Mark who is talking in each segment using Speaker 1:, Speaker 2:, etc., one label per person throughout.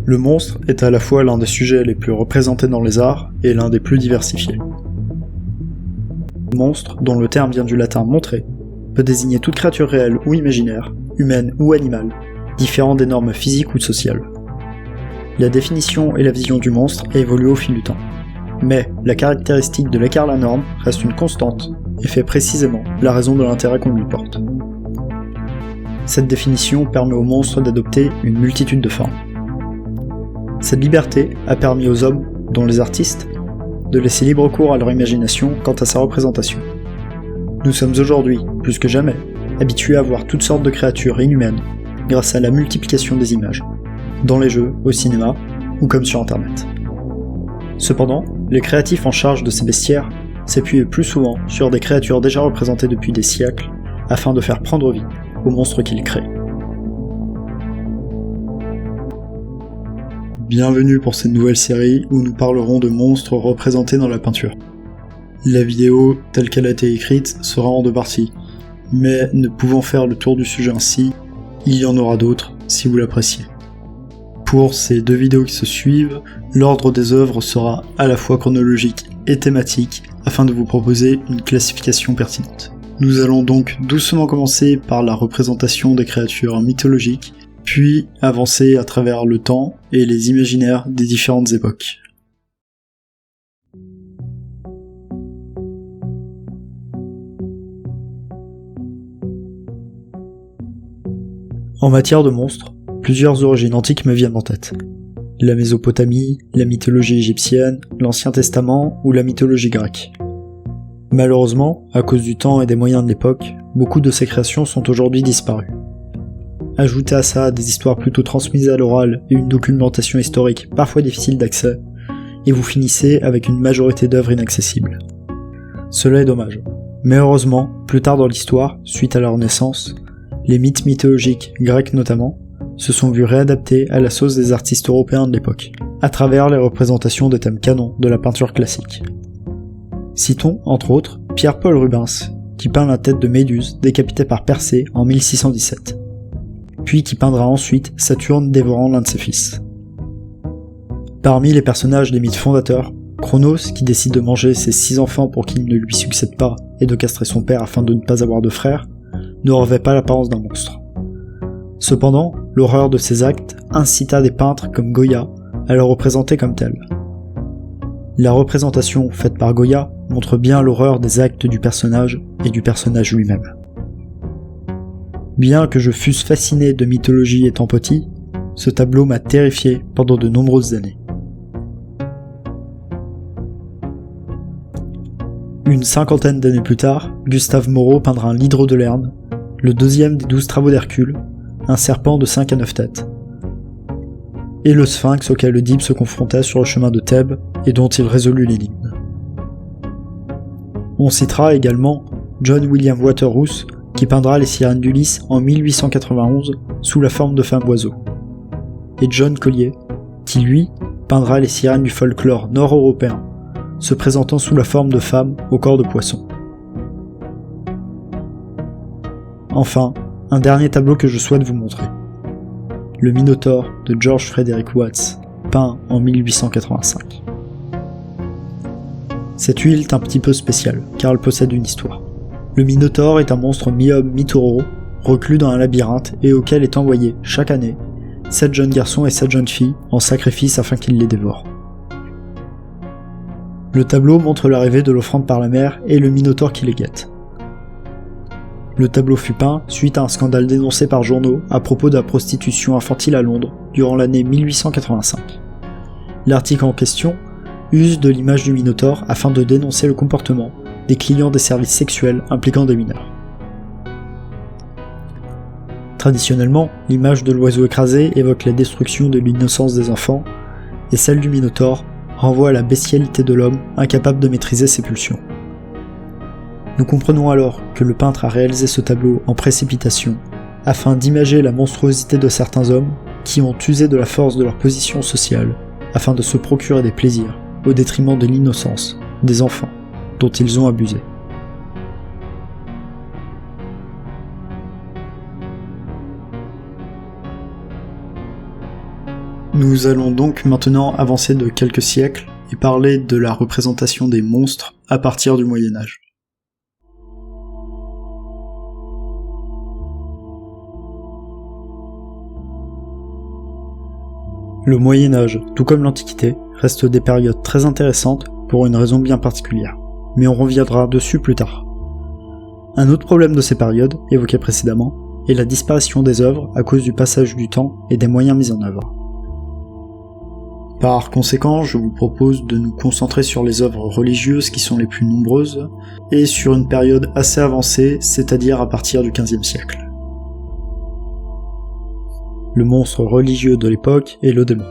Speaker 1: Le monstre est à la fois l'un des sujets les plus représentés dans les arts et l'un des plus diversifiés. Le monstre, dont le terme vient du latin montrer, peut désigner toute créature réelle ou imaginaire, humaine ou animale, différente des normes physiques ou sociales. La définition et la vision du monstre évoluent au fil du temps. Mais la caractéristique de l'écart de la norme reste une constante et fait précisément la raison de l'intérêt qu'on lui porte. Cette définition permet au monstre d'adopter une multitude de formes. Cette liberté a permis aux hommes, dont les artistes, de laisser libre cours à leur imagination quant à sa représentation. Nous sommes aujourd'hui, plus que jamais, habitués à voir toutes sortes de créatures inhumaines grâce à la multiplication des images, dans les jeux, au cinéma ou comme sur internet. Cependant, les créatifs en charge de ces bestiaires s'appuient plus souvent sur des créatures déjà représentées depuis des siècles afin de faire prendre vie aux monstres qu'ils créent. Bienvenue pour cette nouvelle série où nous parlerons de monstres représentés dans la peinture. La vidéo, telle qu'elle a été écrite, sera en deux parties, mais ne pouvant faire le tour du sujet ainsi, il y en aura d'autres si vous l'appréciez. Pour ces deux vidéos qui se suivent, l'ordre des œuvres sera à la fois chronologique et thématique afin de vous proposer une classification pertinente. Nous allons donc doucement commencer par la représentation des créatures mythologiques, puis avancer à travers le temps et les imaginaires des différentes époques. En matière de monstres, plusieurs origines antiques me viennent en tête. La Mésopotamie, la mythologie égyptienne, l'Ancien Testament ou la mythologie grecque. Malheureusement, à cause du temps et des moyens de l'époque, beaucoup de ces créations sont aujourd'hui disparues. Ajoutez à ça des histoires plutôt transmises à l'oral et une documentation historique parfois difficile d'accès, et vous finissez avec une majorité d'œuvres inaccessibles. Cela est dommage. Mais heureusement, plus tard dans l'histoire, suite à la Renaissance, les mythes mythologiques, grecs notamment, se sont vus réadaptés à la sauce des artistes européens de l'époque, à travers les représentations des thèmes canons de la peinture classique. Citons, entre autres, Pierre-Paul Rubens, qui peint la tête de Méduse décapitée par Persée en 1617, puis qui peindra ensuite Saturne dévorant l'un de ses fils. Parmi les personnages des mythes fondateurs, Cronos, qui décide de manger ses 6 enfants pour qu'ils ne lui succèdent pas et de castrer son père afin de ne pas avoir de frères, ne revêt pas l'apparence d'un monstre. Cependant, l'horreur de ces actes incita des peintres comme Goya à le représenter comme tel. La représentation faite par Goya montre bien l'horreur des actes du personnage et du personnage lui-même. Bien que je fusse fasciné de mythologie étant petit, ce tableau m'a terrifié pendant de nombreuses années. Une cinquantaine d'années plus tard, Gustave Moreau peindra l'Hydre de Lerne, le deuxième des 12 travaux d'Hercule, un serpent de 5 à 9 têtes, et le sphinx auquel Oedipe se confronta sur le chemin de Thèbes et dont il résolut l'énigme. On citera également John William Waterhouse, qui peindra les sirènes d'Ulysse en 1891 sous la forme de femmes oiseaux, et John Collier, qui lui peindra les sirènes du folklore nord-européen, se présentant sous la forme de femmes au corps de poisson. Enfin, un dernier tableau que je souhaite vous montrer. Le Minotaure de George Frederick Watts, peint en 1885. Cette huile est un petit peu spéciale, car elle possède une histoire. Le Minotaure est un monstre mi-homme, mi-taureau, reclus dans un labyrinthe et auquel est envoyé, chaque année, 7 jeunes garçons et 7 jeunes filles en sacrifice afin qu'ils les dévorent. Le tableau montre l'arrivée de l'offrande par la mer et le Minotaure qui les guette. Le tableau fut peint suite à un scandale dénoncé par journaux à propos de la prostitution infantile à Londres durant l'année 1885. L'article en question use de l'image du Minotaure afin de dénoncer le comportement des clients des services sexuels impliquant des mineurs. Traditionnellement, l'image de l'oiseau écrasé évoque la destruction de l'innocence des enfants, et celle du Minotaure renvoie à la bestialité de l'homme incapable de maîtriser ses pulsions. Nous comprenons alors que le peintre a réalisé ce tableau en précipitation, afin d'imager la monstruosité de certains hommes qui ont usé de la force de leur position sociale, afin de se procurer des plaisirs, au détriment de l'innocence des enfants dont ils ont abusé. Nous allons donc maintenant avancer de quelques siècles et parler de la représentation des monstres à partir du Moyen-Âge. Le Moyen-Âge, tout comme l'Antiquité, reste des périodes très intéressantes pour une raison bien particulière, mais on reviendra dessus plus tard. Un autre problème de ces périodes, évoqué précédemment, est la disparition des œuvres à cause du passage du temps et des moyens mis en œuvre. Par conséquent, je vous propose de nous concentrer sur les œuvres religieuses qui sont les plus nombreuses, et sur une période assez avancée, c'est-à-dire à partir du XVe siècle. Le monstre religieux de l'époque est le démon.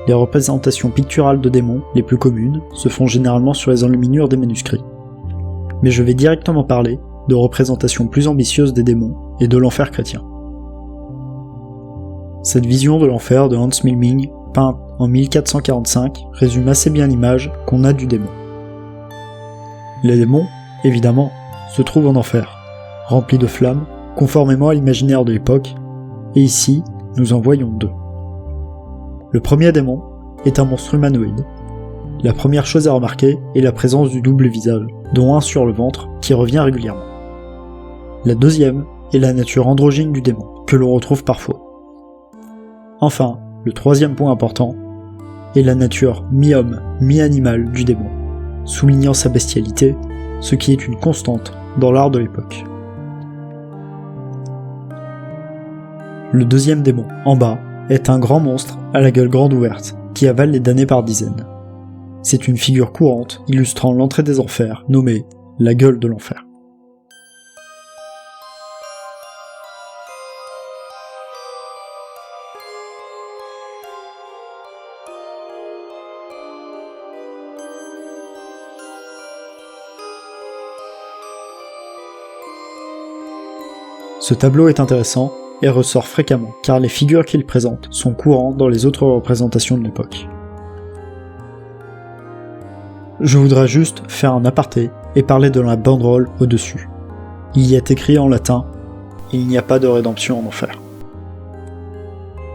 Speaker 1: Les représentations picturales de démons les plus communes se font généralement sur les enluminures des manuscrits. Mais je vais directement parler de représentations plus ambitieuses des démons et de l'enfer chrétien. Cette vision de l'enfer de Hans Milming, peinte en 1445, résume assez bien l'image qu'on a du démon. Les démons, évidemment, se trouvent en enfer, remplis de flammes, conformément à l'imaginaire de l'époque, et ici, nous en voyons deux. Le premier démon est un monstre humanoïde. La première chose à remarquer est la présence du double visage, dont un sur le ventre, qui revient régulièrement. La deuxième est la nature androgyne du démon, que l'on retrouve parfois. Enfin, le troisième point important est la nature mi-homme, mi-animal du démon, soulignant sa bestialité, ce qui est une constante dans l'art de l'époque. Le deuxième démon, en bas, est un grand monstre à la gueule grande ouverte, qui avale les damnés par dizaines. C'est une figure courante illustrant l'entrée des enfers, nommée la gueule de l'enfer. Ce tableau est intéressant et ressort fréquemment, car les figures qu'il présente sont courantes dans les autres représentations de l'époque. Je voudrais juste faire un aparté et parler de la banderole au-dessus. Il y est écrit en latin « Il n'y a pas de rédemption en enfer ».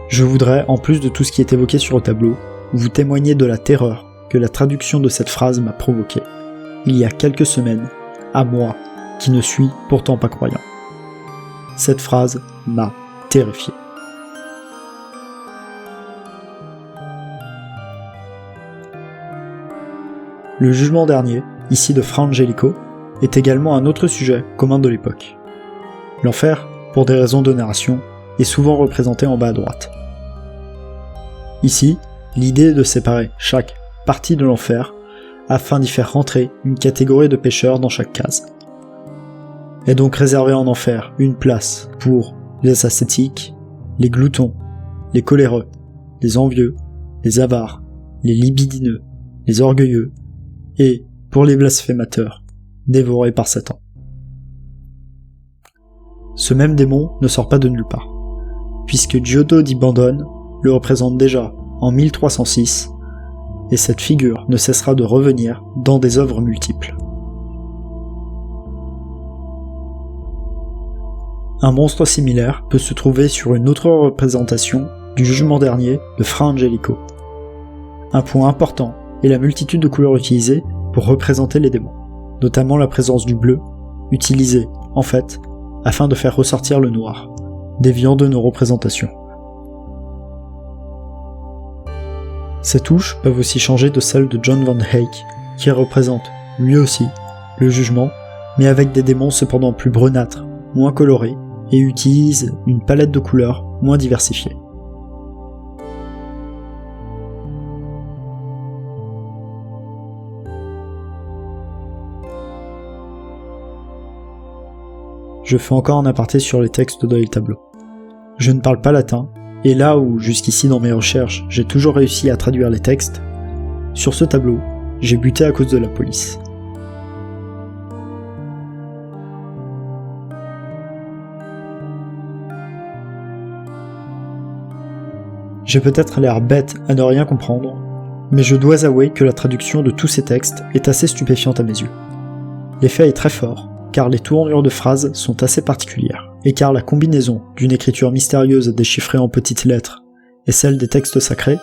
Speaker 1: Je voudrais, en plus de tout ce qui est évoqué sur le tableau, vous témoigner de la terreur que la traduction de cette phrase m'a provoquée, il y a quelques semaines, à moi, qui ne suis pourtant pas croyant. Cette phrase m'a terrifié. Le jugement dernier, ici de Fra Angelico, est également un autre sujet commun de l'époque. L'enfer, pour des raisons de narration, est souvent représenté en bas à droite. Ici, l'idée est de séparer chaque partie de l'enfer afin d'y faire rentrer une catégorie de pécheurs dans chaque case. Est donc réservé en enfer une place pour les ascétiques, les gloutons, les coléreux, les envieux, les avares, les libidineux, les orgueilleux, et, pour les blasphémateurs, dévorés par Satan. Ce même démon ne sort pas de nulle part, puisque Giotto di Bandone le représente déjà en 1306, et cette figure ne cessera de revenir dans des œuvres multiples. Un monstre similaire peut se trouver sur une autre représentation du jugement dernier de Fra Angelico. Un point important est la multitude de couleurs utilisées pour représenter les démons, notamment la présence du bleu, utilisé, en fait, afin de faire ressortir le noir, déviant de nos représentations. Ces touches peuvent aussi changer de celles de John Van Eyck, qui représente, lui aussi, le jugement, mais avec des démons cependant plus brunâtres, moins colorés, et utilise une palette de couleurs moins diversifiée. Je fais encore un aparté sur les textes dans les tableaux. Je ne parle pas latin, et là où, jusqu'ici dans mes recherches, j'ai toujours réussi à traduire les textes, sur ce tableau, j'ai buté à cause de la police. J'ai peut-être l'air bête à ne rien comprendre, mais je dois avouer que la traduction de tous ces textes est assez stupéfiante à mes yeux. L'effet est très fort, car les tournures de phrases sont assez particulières, et car la combinaison d'une écriture mystérieuse déchiffrée en petites lettres et celle des textes sacrés,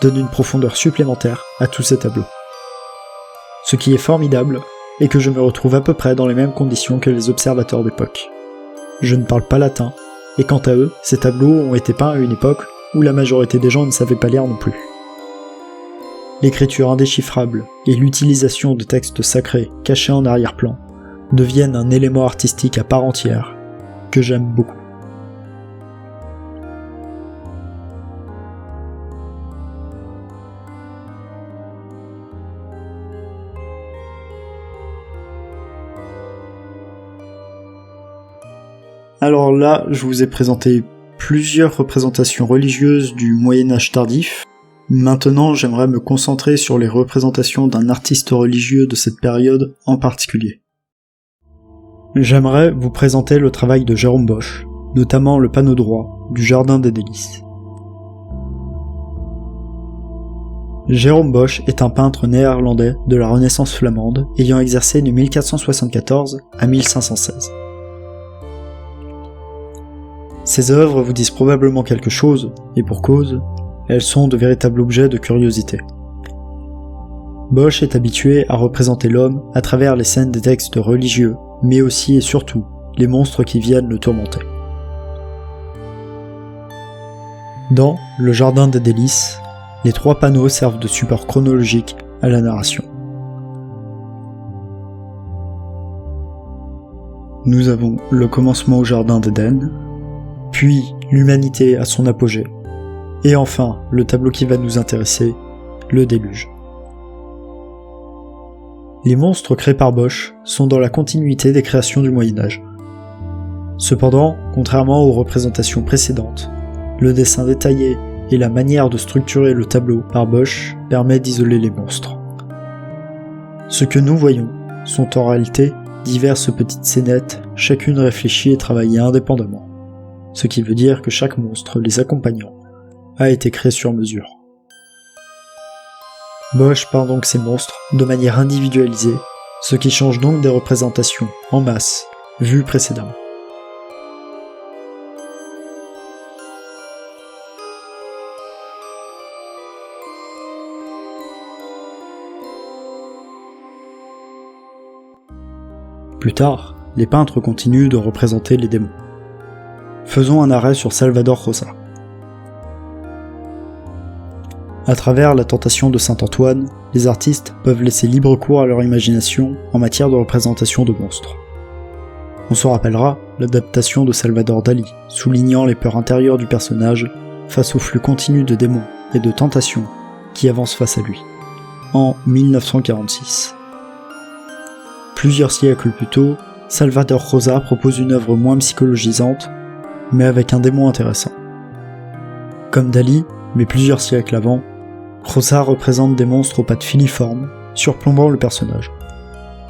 Speaker 1: donnent une profondeur supplémentaire à tous ces tableaux. Ce qui est formidable est que je me retrouve à peu près dans les mêmes conditions que les observateurs d'époque. Je ne parle pas latin, et quant à eux, ces tableaux ont été peints à une époque où la majorité des gens ne savaient pas lire non plus. L'écriture indéchiffrable et l'utilisation de textes sacrés cachés en arrière-plan deviennent un élément artistique à part entière que j'aime beaucoup. Alors là, je vous ai présenté plusieurs représentations religieuses du Moyen-Âge tardif. Maintenant, j'aimerais me concentrer sur les représentations d'un artiste religieux de cette période en particulier. J'aimerais vous présenter le travail de Jérôme Bosch, notamment le panneau droit du Jardin des Délices. Jérôme Bosch est un peintre néerlandais de la Renaissance flamande ayant exercé de 1474 à 1516. Ses œuvres vous disent probablement quelque chose, et pour cause, elles sont de véritables objets de curiosité. Bosch est habitué à représenter l'homme à travers les scènes des textes religieux, mais aussi et surtout les monstres qui viennent le tourmenter. Dans Le Jardin des Délices, les 3 panneaux servent de support chronologique à la narration. Nous avons le commencement au Jardin d'Éden, puis l'humanité à son apogée, et enfin le tableau qui va nous intéresser, le déluge. Les monstres créés par Bosch sont dans la continuité des créations du Moyen-Âge. Cependant, contrairement aux représentations précédentes, le dessin détaillé et la manière de structurer le tableau par Bosch permet d'isoler les monstres. Ce que nous voyons sont en réalité diverses petites scénettes, chacune réfléchie et travaillée indépendamment, ce qui veut dire que chaque monstre les accompagnant a été créé sur mesure. Bosch peint donc ces monstres de manière individualisée, ce qui change donc des représentations en masse vues précédemment. Plus tard, les peintres continuent de représenter les démons. Faisons un arrêt sur Salvador Rosa. À travers la tentation de Saint Antoine, les artistes peuvent laisser libre cours à leur imagination en matière de représentation de monstres. On se rappellera l'adaptation de Salvador Dali, soulignant les peurs intérieures du personnage face au flux continu de démons et de tentations qui avancent face à lui, en 1946. Plusieurs siècles plus tôt, Salvador Rosa propose une œuvre moins psychologisante, mais avec un démon intéressant. Comme Dali, mais plusieurs siècles avant, Rosa représente des monstres aux pattes filiformes, surplombant le personnage.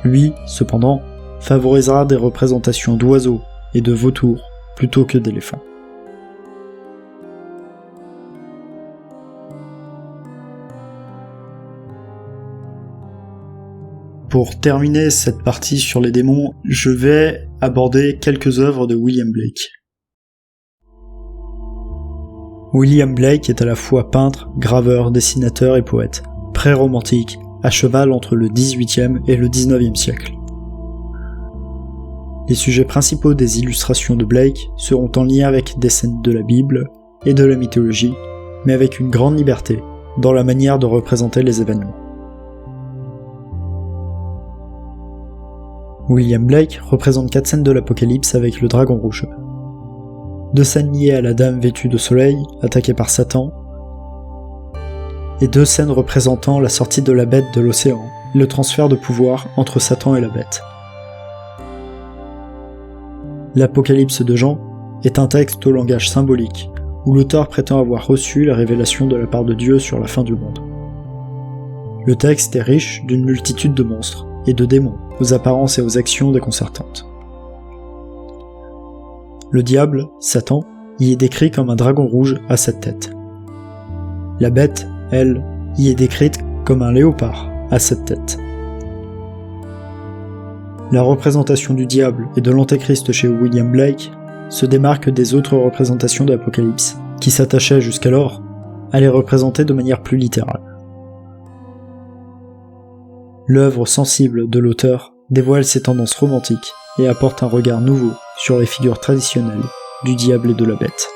Speaker 1: Lui, cependant, favorisera des représentations d'oiseaux et de vautours plutôt que d'éléphants. Pour terminer cette partie sur les démons, je vais aborder quelques œuvres de William Blake. William Blake est à la fois peintre, graveur, dessinateur et poète, pré-romantique, à cheval entre le XVIIIe et le XIXe siècle. Les sujets principaux des illustrations de Blake seront en lien avec des scènes de la Bible et de la mythologie, mais avec une grande liberté dans la manière de représenter les événements. William Blake représente 4 scènes de l'Apocalypse avec le dragon rouge. 2 scènes liées à la dame vêtue de soleil, attaquée par Satan, et 2 scènes représentant la sortie de la bête de l'océan, le transfert de pouvoir entre Satan et la bête. L'Apocalypse de Jean est un texte au langage symbolique, où l'auteur prétend avoir reçu la révélation de la part de Dieu sur la fin du monde. Le texte est riche d'une multitude de monstres et de démons, aux apparences et aux actions déconcertantes. Le diable, Satan, y est décrit comme un dragon rouge à 7 têtes. La bête, elle, y est décrite comme un léopard à 7 têtes. La représentation du diable et de l'antéchrist chez William Blake se démarque des autres représentations d'Apocalypse, qui s'attachaient jusqu'alors à les représenter de manière plus littérale. L'œuvre sensible de l'auteur dévoile ses tendances romantiques et apporte un regard nouveau sur les figures traditionnelles du diable et de la bête.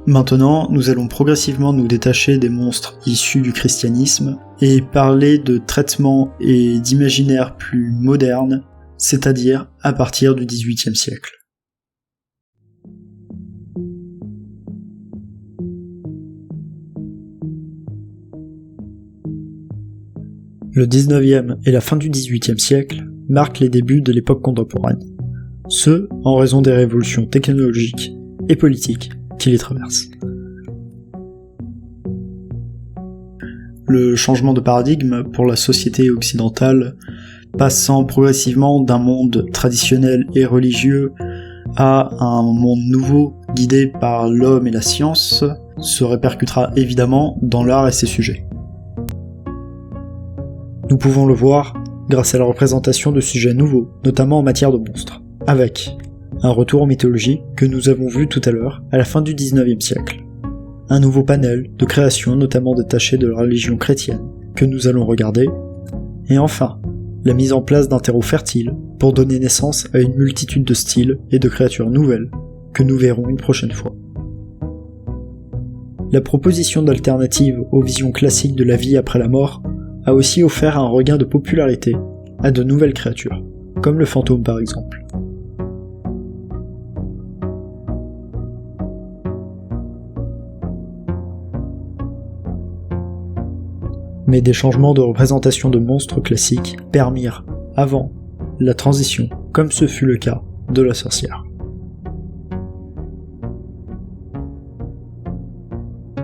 Speaker 1: Maintenant, nous allons progressivement nous détacher des monstres issus du christianisme et parler de traitements et d'imaginaires plus modernes, c'est-à-dire à partir du XVIIIe siècle. Le XIXe et la fin du XVIIIe siècle marquent les débuts de l'époque contemporaine, ce en raison des révolutions technologiques et politiques qui les traversent. Le changement de paradigme pour la société occidentale, passant progressivement d'un monde traditionnel et religieux à un monde nouveau guidé par l'homme et la science, se répercutera évidemment dans l'art et ses sujets. Nous pouvons le voir grâce à la représentation de sujets nouveaux, notamment en matière de monstres, avec un retour aux mythologies que nous avons vu tout à l'heure à la fin du XIXe siècle, un nouveau panel de créations notamment détachées de la religion chrétienne que nous allons regarder, et enfin, la mise en place d'un terreau fertile pour donner naissance à une multitude de styles et de créatures nouvelles que nous verrons une prochaine fois. La proposition d'alternatives aux visions classiques de la vie après la mort a aussi offert un regain de popularité à de nouvelles créatures, comme le fantôme par exemple. Mais des changements de représentation de monstres classiques permirent, avant, la transition, comme ce fut le cas de la sorcière.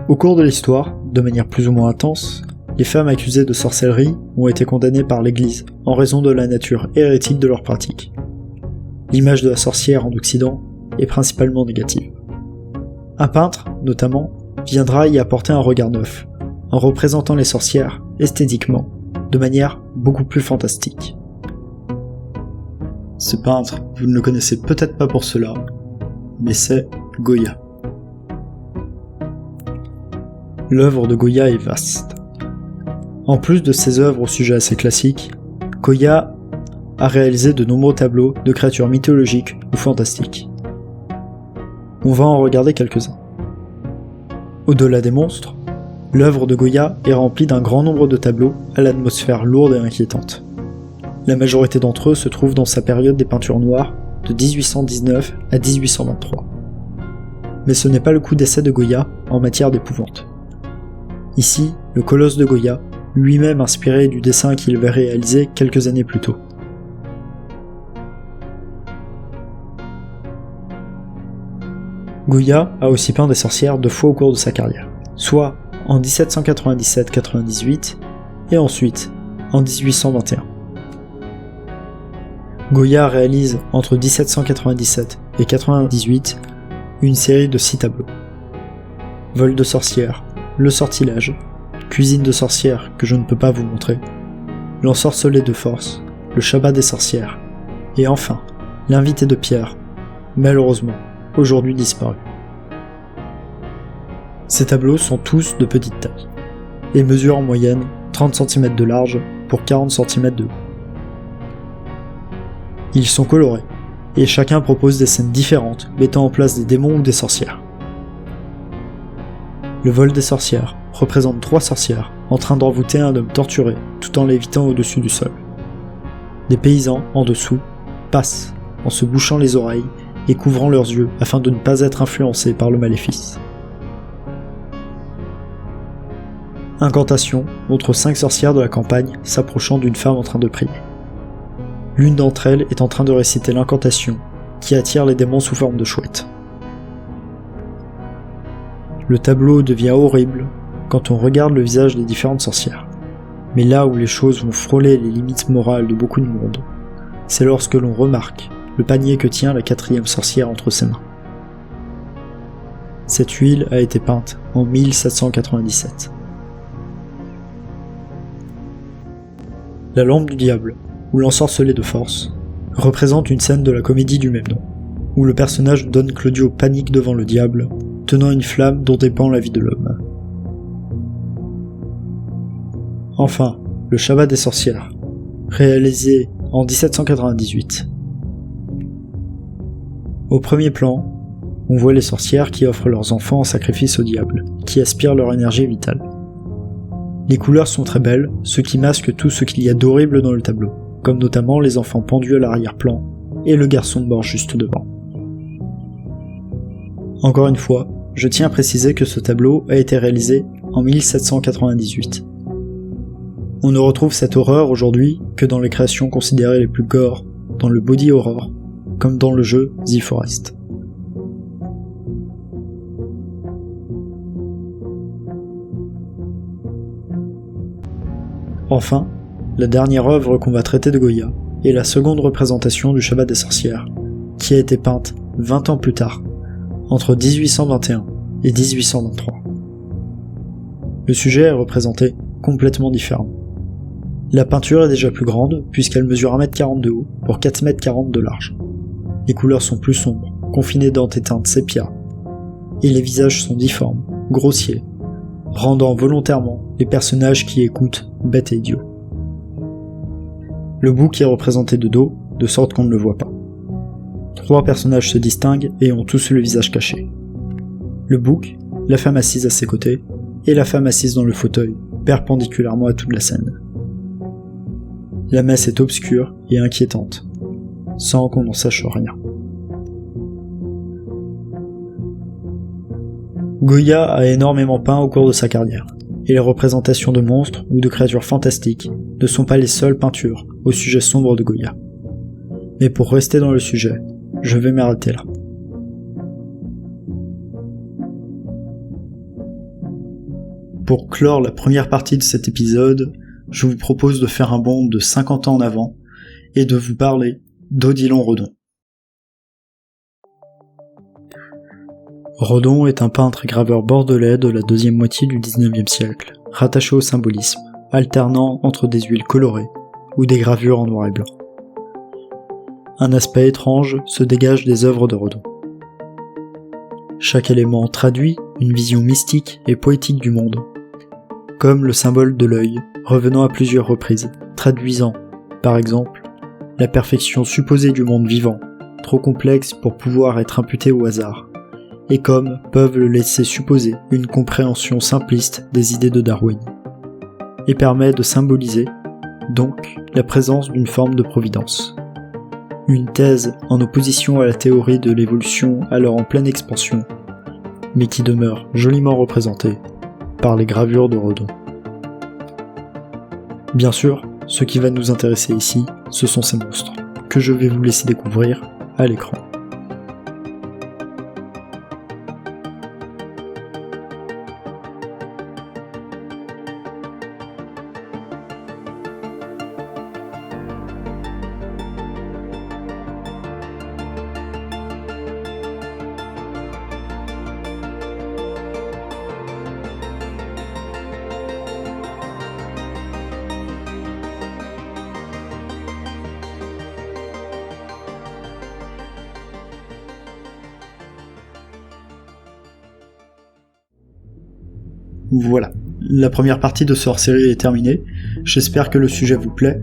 Speaker 1: Au cours de l'histoire, de manière plus ou moins intense, les femmes accusées de sorcellerie ont été condamnées par l'Église en raison de la nature hérétique de leurs pratiques. L'image de la sorcière en Occident est principalement négative. Un peintre, notamment, viendra y apporter un regard neuf, en représentant les sorcières esthétiquement, de manière beaucoup plus fantastique. Ce peintre, vous ne le connaissez peut-être pas pour cela, mais c'est Goya. L'œuvre de Goya est vaste. En plus de ses œuvres au sujet assez classique, Goya a réalisé de nombreux tableaux de créatures mythologiques ou fantastiques. On va en regarder quelques-uns. Au-delà des monstres, l'œuvre de Goya est remplie d'un grand nombre de tableaux à l'atmosphère lourde et inquiétante. La majorité d'entre eux se trouvent dans sa période des peintures noires de 1819 à 1823. Mais ce n'est pas le coup d'essai de Goya en matière d'épouvante. Ici, le colosse de Goya, lui-même inspiré du dessin qu'il avait réalisé quelques années plus tôt. Goya a aussi peint des sorcières 2 fois au cours de sa carrière, soit en 1797-98 et ensuite en 1821. Goya réalise entre 1797 et 98 une série de 6 tableaux. Vol de sorcières, Le sortilège, Cuisine de sorcières que je ne peux pas vous montrer, L'ensorcelé de force, Le Shabbat des sorcières, et enfin, L'invité de Pierre, malheureusement, aujourd'hui disparu. Ces tableaux sont tous de petite taille, et mesurent en moyenne 30 cm de large pour 40 cm de haut. Ils sont colorés, et chacun propose des scènes différentes mettant en place des démons ou des sorcières. Le vol des sorcières représente 3 sorcières en train d'envoûter un homme torturé tout en l'évitant au-dessus du sol. Des paysans, en dessous, passent en se bouchant les oreilles et couvrant leurs yeux afin de ne pas être influencés par le maléfice. Incantation montre 5 sorcières de la campagne s'approchant d'une femme en train de prier. L'une d'entre elles est en train de réciter l'incantation qui attire les démons sous forme de chouette. Le tableau devient horrible quand on regarde le visage des différentes sorcières. Mais là où les choses vont frôler les limites morales de beaucoup de monde, c'est lorsque l'on remarque le panier que tient la 4e sorcière entre ses mains. Cette huile a été peinte en 1797. La lampe du diable, ou l'ensorcelé de force, représente une scène de la comédie du même nom, où le personnage Don Claudio panique devant le diable, tenant une flamme dont dépend la vie de l'homme. Enfin, le Shabbat des sorcières, réalisé en 1798. Au premier plan, on voit les sorcières qui offrent leurs enfants en sacrifice au diable, qui aspirent leur énergie vitale. Les couleurs sont très belles, ce qui masque tout ce qu'il y a d'horrible dans le tableau, comme notamment les enfants pendus à l'arrière-plan et le garçon mort juste devant. Encore une fois, je tiens à préciser que ce tableau a été réalisé en 1798. On ne retrouve cette horreur aujourd'hui que dans les créations considérées les plus gore, dans le body horror, comme dans le jeu The Forest. Enfin, la dernière œuvre qu'on va traiter de Goya est la seconde représentation du Shabbat des sorcières, qui a été peinte 20 ans plus tard, entre 1821 et 1823. Le sujet est représenté complètement différemment. La peinture est déjà plus grande puisqu'elle mesure 1m40 de haut pour 4m40 de large. Les couleurs sont plus sombres, confinées dans des teintes sépia, et les visages sont difformes, grossiers, rendant volontairement les personnages qui écoutent bêtes et idiots. Le bouc est représenté de dos, de sorte qu'on ne le voit pas. 3 personnages se distinguent et ont tous le visage caché. Le bouc, la femme assise à ses côtés, et la femme assise dans le fauteuil, perpendiculairement à toute la scène. La messe est obscure et inquiétante, sans qu'on en sache rien. Goya a énormément peint au cours de sa carrière, et les représentations de monstres ou de créatures fantastiques ne sont pas les seules peintures au sujet sombre de Goya. Mais pour rester dans le sujet, je vais m'arrêter là. Pour clore la première partie de cet épisode, je vous propose de faire un bond de 50 ans en avant et de vous parler d'Odilon Redon. Redon est un peintre et graveur bordelais de la deuxième moitié du XIXe siècle, rattaché au symbolisme, alternant entre des huiles colorées ou des gravures en noir et blanc. Un aspect étrange se dégage des œuvres de Redon. Chaque élément traduit une vision mystique et poétique du monde, comme le symbole de l'œil, revenant à plusieurs reprises, traduisant, par exemple, la perfection supposée du monde vivant, trop complexe pour pouvoir être imputé au hasard, et comme peuvent le laisser supposer une compréhension simpliste des idées de Darwin, et permet de symboliser, donc, la présence d'une forme de providence. Une thèse en opposition à la théorie de l'évolution alors en pleine expansion, mais qui demeure joliment représentée par les gravures de Redon. Bien sûr, ce qui va nous intéresser ici, ce sont ces monstres, que je vais vous laisser découvrir à l'écran. Voilà, la première partie de ce hors-série est terminée, j'espère que le sujet vous plaît.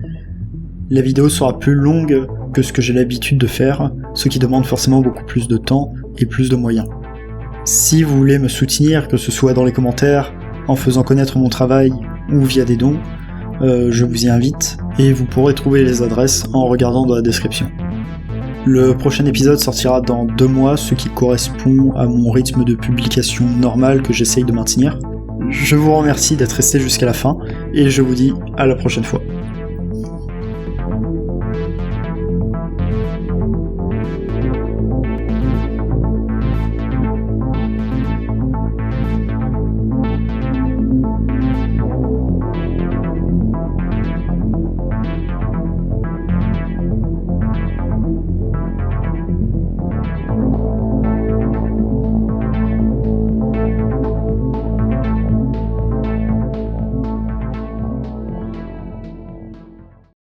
Speaker 1: La vidéo sera plus longue que ce que j'ai l'habitude de faire, ce qui demande forcément beaucoup plus de temps et plus de moyens. Si vous voulez me soutenir, que ce soit dans les commentaires, en faisant connaître mon travail ou via des dons, je vous y invite, et vous pourrez trouver les adresses en regardant dans la description. Le prochain épisode sortira dans 2 mois, ce qui correspond à mon rythme de publication normal que j'essaye de maintenir. Je vous remercie d'être resté jusqu'à la fin, et je vous dis à la prochaine fois.